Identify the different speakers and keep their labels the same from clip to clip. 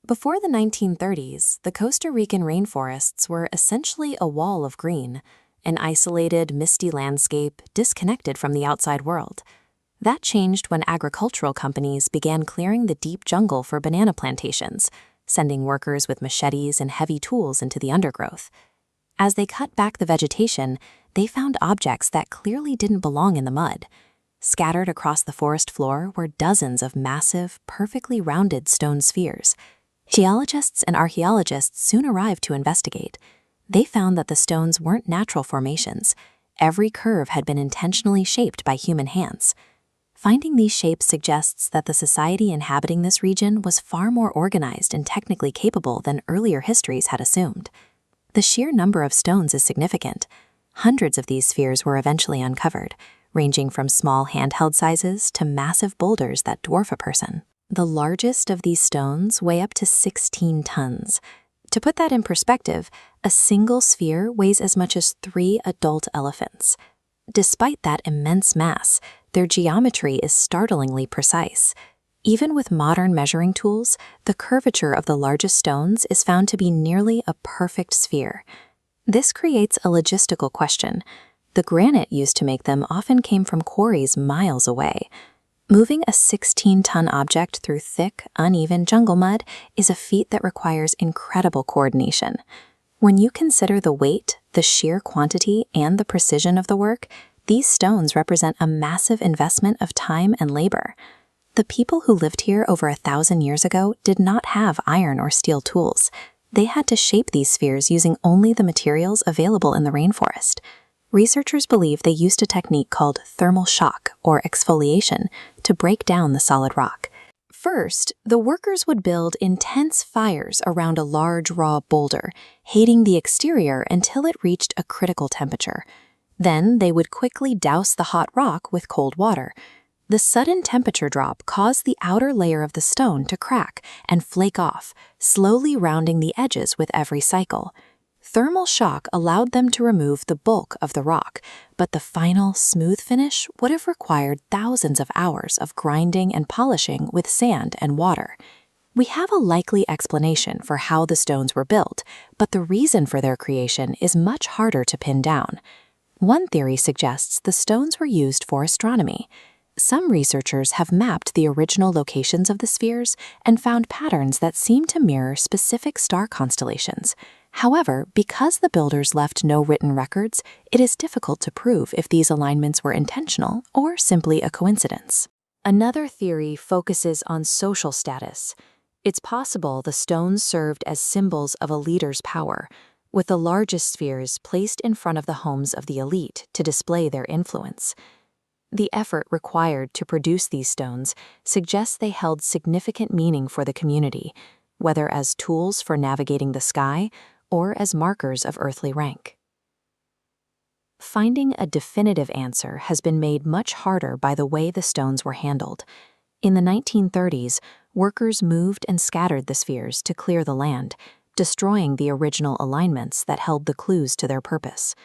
Speaker 1: Before the 1930s, the Costa Rican rainforests were essentially a wall of green, an isolated, misty landscape disconnected from the outside world. That changed when agricultural companies began clearing the deep jungle for banana plantations, sending workers with machetes and heavy tools into the undergrowth. As they cut back the vegetation, they found objects that clearly didn't belong in the mud. Scattered across the forest floor were dozens of massive, perfectly rounded stone spheres. Geologists and archaeologists soon arrived to investigate. They found that the stones weren't natural formations. Every curve had been intentionally shaped by human hands. Finding these shapes suggests that the society inhabiting this region was far more organized and technically capable than earlier histories had assumed. The sheer number of stones is significant. Hundreds of these spheres were eventually uncovered, ranging from small handheld sizes to massive boulders that dwarf a person. The largest of these stones weigh up to 16 tons. To put that in perspective, a single sphere weighs as much as 3 adult elephants. Despite that immense mass, their geometry is startlingly precise. Even with modern measuring tools, the curvature of the largest stones is found to be nearly a perfect sphere. This creates a logistical question. The granite used to make them often came from quarries miles away. Moving a 16-ton object through thick, uneven jungle mud is a feat that requires incredible coordination. When you consider the weight, the sheer quantity, and the precision of the work, these stones represent a massive investment of time and labor. The people who lived here over 1,000 years ago did not have iron or steel tools. They had to shape these spheres using only the materials available in the rainforest. Researchers believe they used a technique called thermal shock, or exfoliation, to break down the solid rock. First, the workers would build intense fires around a large raw boulder, heating the exterior until it reached a critical temperature. Then they would quickly douse the hot rock with cold water. The sudden temperature drop caused the outer layer of the stone to crack and flake off, slowly rounding the edges with every cycle. Thermal shock allowed them to remove the bulk of the rock, but the final, smooth finish would have required thousands of hours of grinding and polishing with sand and water. We have a likely explanation for how the stones were built, but the reason for their creation is much harder to pin down. One theory suggests the stones were used for astronomy. Some researchers have mapped the original locations of the spheres and found patterns that seem to mirror specific star constellations. However, because the builders left no written records, it is difficult to prove if these alignments were intentional or simply a coincidence. Another theory focuses on social status. It's possible the stones served as symbols of a leader's power, with the largest spheres placed in front of the homes of the elite to display their influence. The effort required to produce these stones suggests they held significant meaning for the community, whether as tools for navigating the sky or as markers of earthly rank. Finding a definitive answer has been made much harder by the way the stones were handled. In the 1930s, workers moved and scattered the spheres to clear the land, destroying the original alignments that held the clues to their purpose.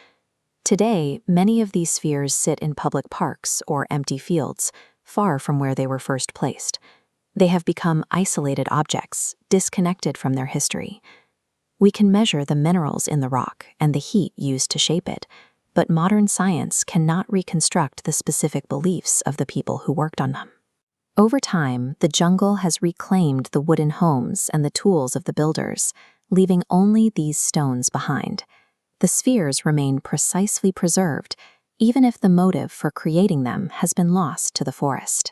Speaker 1: Today, many of these spheres sit in public parks or empty fields, far from where they were first placed. They have become isolated objects, disconnected from their history. We can measure the minerals in the rock and the heat used to shape it, but modern science cannot reconstruct the specific beliefs of the people who worked on them. Over time, the jungle has reclaimed the wooden homes and the tools of the builders, leaving only these stones behind. The spheres remain precisely preserved, even if the motive for creating them has been lost to the forest.